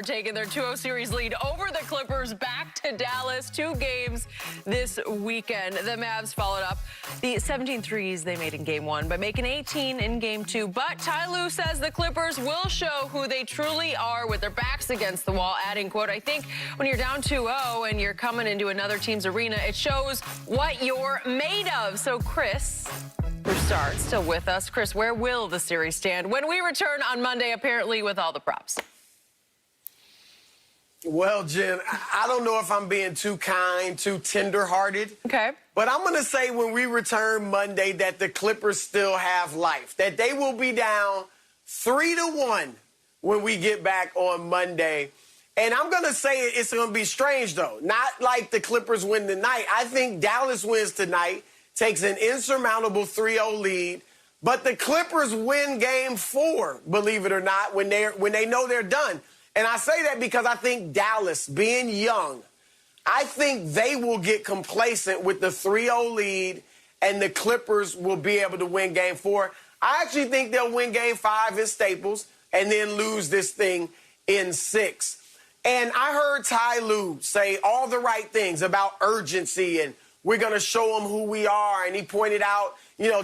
Taking their 2-0 series lead over the Clippers back to Dallas. 2 games this weekend. The Mavs followed up the 17 threes they made in Game 1 by making 18 in Game 2. But Ty Lue says the Clippers will show who they truly are with their backs against the wall, adding, quote, "I think when you're down 2-0 and you're coming into another team's arena, it shows what you're made of." So Chris Broussard still with us. Chris, where will the series stand when we return on Monday, apparently with all the props? Well, Jen, I don't know if I'm being too kind, too tender-hearted. Okay. But I'm going to say when we return Monday that the Clippers still have life, that they will be down 3-1 when we get back on Monday. And I'm going to say it's going to be strange, though. Not like the Clippers win tonight. I think Dallas wins tonight, takes an insurmountable 3-0 lead. But the Clippers win Game 4, believe it or not, when they know they're done. And I say that because I think Dallas, being young, I think they will get complacent with the 3-0 lead, and the Clippers will be able to win Game 4. I actually think they'll win Game 5 in Staples and then lose this thing in 6. And I heard Ty Lue say all the right things about urgency, and we're going to show them who we are. And he pointed out,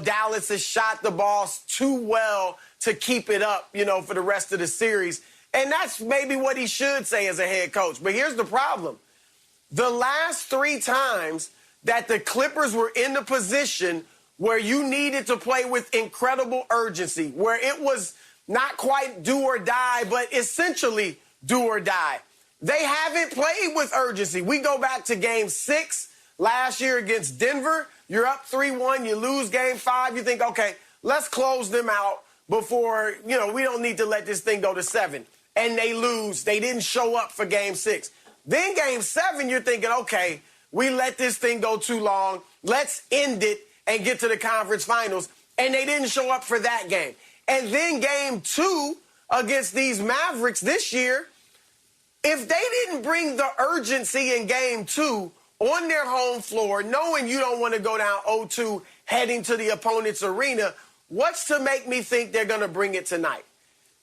Dallas has shot the ball too well to keep it up, for the rest of the series. And that's maybe what he should say as a head coach. But here's the problem. The last 3 times that the Clippers were in the position where you needed to play with incredible urgency, where it was not quite do or die, but essentially do or die, they haven't played with urgency. We go back to Game 6 last year against Denver. You're up 3-1. You lose Game 5. You think, okay, let's close them out before, we don't need to let this thing go to 7. And they lose. They didn't show up for Game 6. Then Game 7, you're thinking, okay, we let this thing go too long. Let's end it and get to the conference finals. And they didn't show up for that game. And then Game 2 against these Mavericks this year, if they didn't bring the urgency in Game 2 on their home floor, knowing you don't want to go down 0-2 heading to the opponent's arena, what's to make me think they're going to bring it tonight?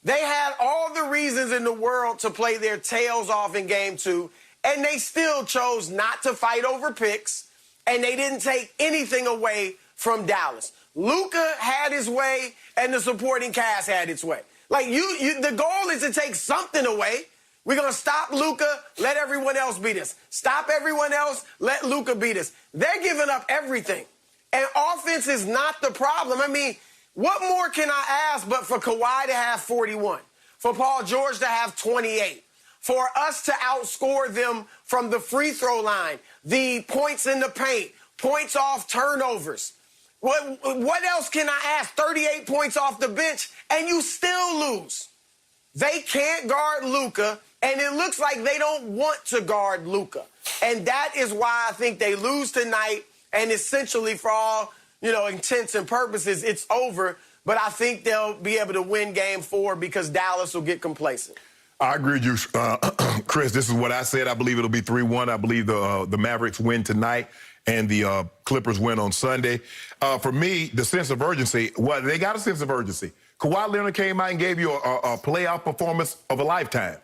They had all the reasons in the world to play their tails off in Game 2, and they still chose not to fight over picks, and they didn't take anything away from Dallas. Luka had his way, and the supporting cast had its way. Like, the goal is to take something away. We're going to stop Luka, let everyone else beat us. Stop everyone else, let Luka beat us. They're giving up everything, and offense is not the problem. I mean, what more can I ask but for Kawhi to have 41, for Paul George to have 28, for us to outscore them from the free throw line, the points in the paint, points off turnovers? What else can I ask? 38 points off the bench, and you still lose. They can't guard Luka, and it looks like they don't want to guard Luka. And that is why I think they lose tonight, and essentially for all intents and purposes, it's over. But I think they'll be able to win Game 4 because Dallas will get complacent. I agree with you, Chris. This is what I said. I believe it'll be 3-1. I believe the Mavericks win tonight and the Clippers win on Sunday. For me, the sense of urgency, well, they got a sense of urgency. Kawhi Leonard came out and gave you a playoff performance of a lifetime.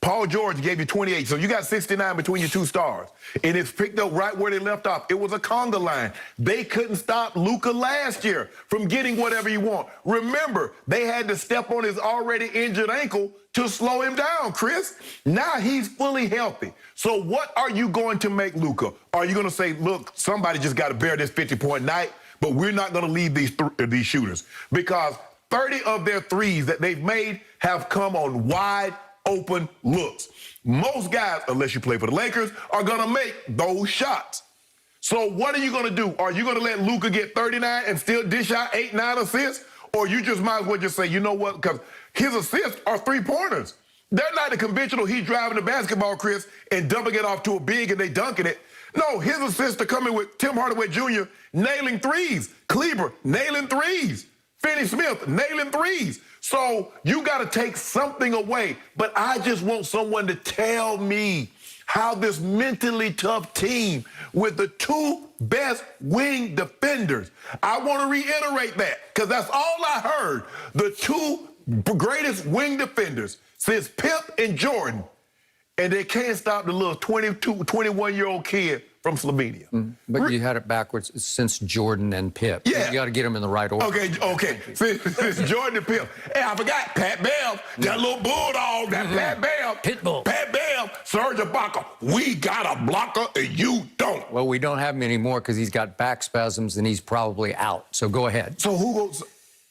Paul George gave you 28, so you got 69 between your 2 stars. And it's picked up right where they left off. It was a conga line. They couldn't stop Luka last year from getting whatever he want. Remember, they had to step on his already injured ankle to slow him down, Chris. Now he's fully healthy. So what are you going to make Luka? Are you going to say, look, somebody just got to bear this 50-point night, but we're not going to leave these shooters? Because 30 of their threes that they've made have come on wide open looks. Most guys, unless you play for the Lakers, are going to make those shots. So what are you going to do? Are you going to let Luka get 39 and still dish out 8-9 assists? Or you just might as well just say, you know what, because his assists are 3-pointers. They're not the conventional he's driving the basketball, Chris, and dumping it off to a big and they dunking it. No, his assists are coming with Tim Hardaway Jr. nailing threes, Kleber nailing threes, Finney Smith nailing threes. So you got to take something away. But I just want someone to tell me how this mentally tough team with the 2 best wing defenders, I want to reiterate that because that's all I heard. The 2 greatest wing defenders since Pip and Jordan, and they can't stop the little 21-year-old kid from Slovenia. But you had it backwards since Jordan and Pip. Yeah. You got to get them in the right order. Okay. Since Jordan and Pip. Hey, I forgot Pat Bev, that little bulldog, that Pat Bev. Pitbull. Pat Bev, Serge Ibaka. We got a blocker and you don't. Well, we don't have him anymore because he's got back spasms and he's probably out. So go ahead. So who goes?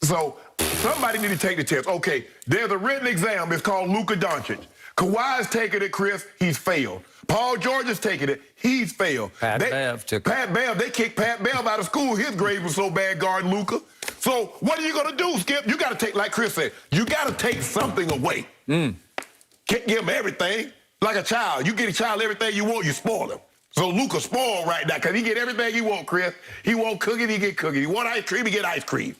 So somebody need to take the test. Okay, there's a written exam. It's called Luka Doncic. Kawhi's taking it, Chris. He's failed. Paul George is taking it. He's failed. Pat Bev took it. Pat Bev, they kicked Pat Bev out of school. His grade was so bad guarding Luka. So what are you going to do, Skip? You got to take, like Chris said, you got to take something away. Can't give him everything. Like a child. You get a child everything you want, you spoil him. So Luka spoiled right now because he get everything he want, Chris. He want cookies, he get cookies. He want ice cream, he get ice cream.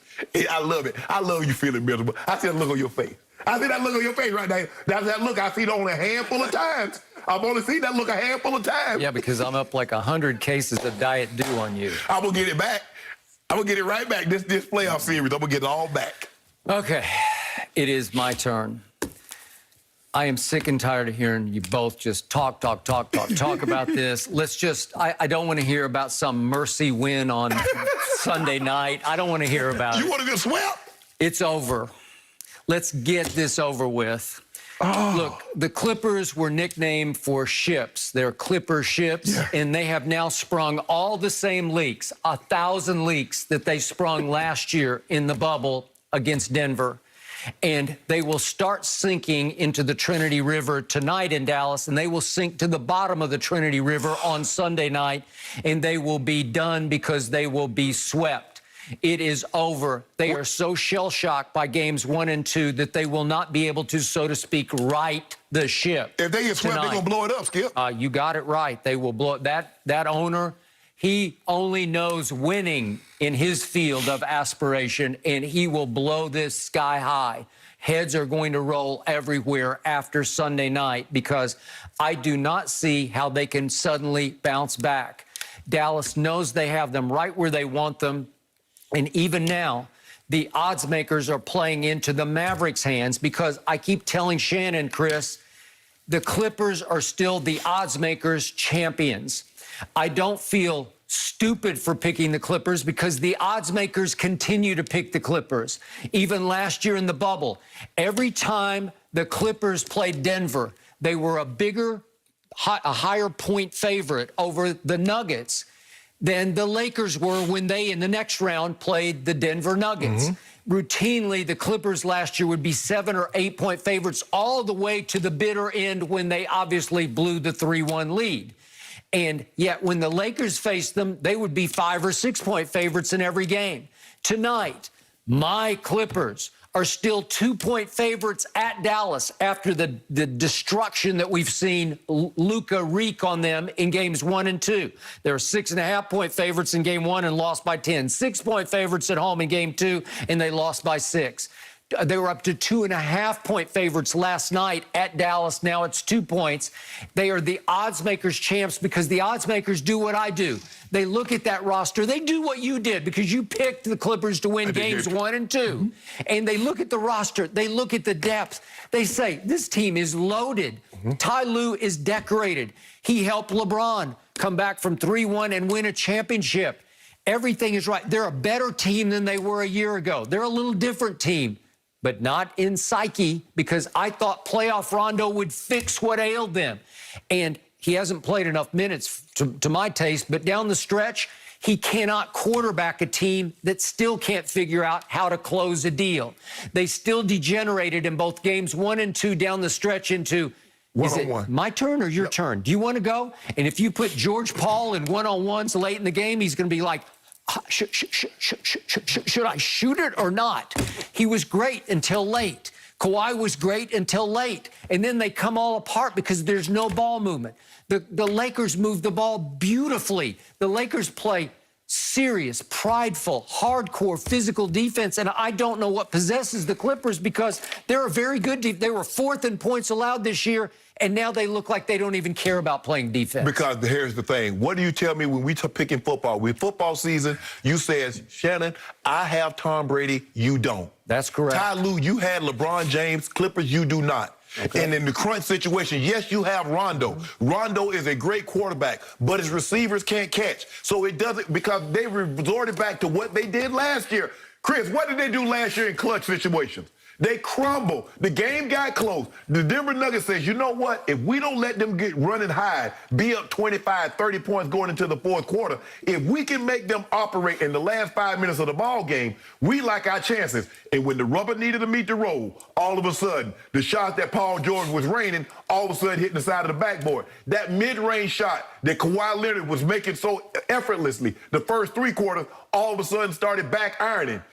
I love it. I love you feeling miserable. I see that look on your face. I see that look on your face right now. That's that look I see it only a handful of times. I've only seen that look a handful of times. Yeah, because I'm up like 100 cases of Diet Dew on you. I'm going to get it back. I'm going to get it right back. This playoff series, I'm going to get it all back. Okay, it is my turn. I am sick and tired of hearing you both just talk about this. Let's just, I don't want to hear about some mercy win on Sunday night. I don't want to hear about it. You want to get swept? It's over. Let's get this over with. Look, the Clippers were nicknamed for ships. They're Clipper ships, and they have now sprung all the same leaks, 1,000 leaks that they sprung last year in the bubble against Denver. And they will start sinking into the Trinity River tonight in Dallas, and they will sink to the bottom of the Trinity River on Sunday night, and they will be done because they will be swept. It is over. They are so shell-shocked by games 1 and 2 that they will not be able to, so to speak, right the ship. If they get swept, they're going to blow it up, Skip. You got it right. They will blow it. That owner, he only knows winning in his field of aspiration, and he will blow this sky high. Heads are going to roll everywhere after Sunday night because I do not see how they can suddenly bounce back. Dallas knows they have them right where they want them. And even now, the odds makers are playing into the Mavericks' hands because I keep telling Shannon, Chris, the Clippers are still the odds makers' champions. I don't feel stupid for picking the Clippers because the odds makers continue to pick the Clippers. Even last year in the bubble, every time the Clippers played Denver, they were a higher point favorite over the Nuggets than the Lakers were when they, in the next round, played the Denver Nuggets. Routinely, the Clippers last year would be 7 or 8 point favorites all the way to the bitter end when they obviously blew the 3-1 lead. And yet when the Lakers faced them, they would be 5 or 6 point favorites in every game. Tonight, my Clippers are still 2 point favorites at Dallas after the destruction that we've seen Luka wreak on them in games 1 and 2. They're 6.5 point favorites in game 1 and lost by 10. 6 point favorites at home in game 2, and they lost by 6. They were up to 2.5 point favorites last night at Dallas. Now it's 2 points. They are the odds makers champs because the odds makers do what I do. They look at that roster. They do what you did because you picked the Clippers to win games 1 and 2. And they look at the roster. They look at the depth. They say, this team is loaded. Ty Lue is decorated. He helped LeBron come back from 3-1 and win a championship. Everything is right. They're a better team than they were a year ago. They're a little different team, but not in psyche, because I thought playoff Rondo would fix what ailed them. And he hasn't played enough minutes to my taste, but down the stretch, he cannot quarterback a team that still can't figure out how to close a deal. They still degenerated in both games 1 and 2 down the stretch into, is it my turn or your turn? Do you want to go? And if you put George Paul in one-on-ones late in the game, he's going to be like, should I shoot it or not? He was great until late. Kawhi was great until late. And then they come all apart because there's no ball movement. The Lakers move the ball beautifully. The Lakers play serious, prideful, hardcore physical defense. And I don't know what possesses the Clippers because they're a very good team. They were fourth in points allowed this year, and now they look like they don't even care about playing defense. Because here's the thing. What do you tell me when we picking football? With football season, you says, Shannon, I have Tom Brady, you don't. That's correct. Ty Lue, you had LeBron James. Clippers, you do not. Okay. And in the crunch situation, yes, you have Rondo. Rondo is a great quarterback, but his receivers can't catch. So it doesn't, because they resorted back to what they did last year. Chris, what did they do last year in clutch situations? They crumbled. The game got close. The Denver Nuggets says, you know what? If we don't let them get running high, be up 25, 30 points going into the fourth quarter, if we can make them operate in the last 5 minutes of the ball game, we like our chances. And when the rubber needed to meet the road, all of a sudden, the shots that Paul George was raining, all of a sudden hitting the side of the backboard. That mid-range shot that Kawhi Leonard was making so effortlessly the first three quarters, all of a sudden started back ironing.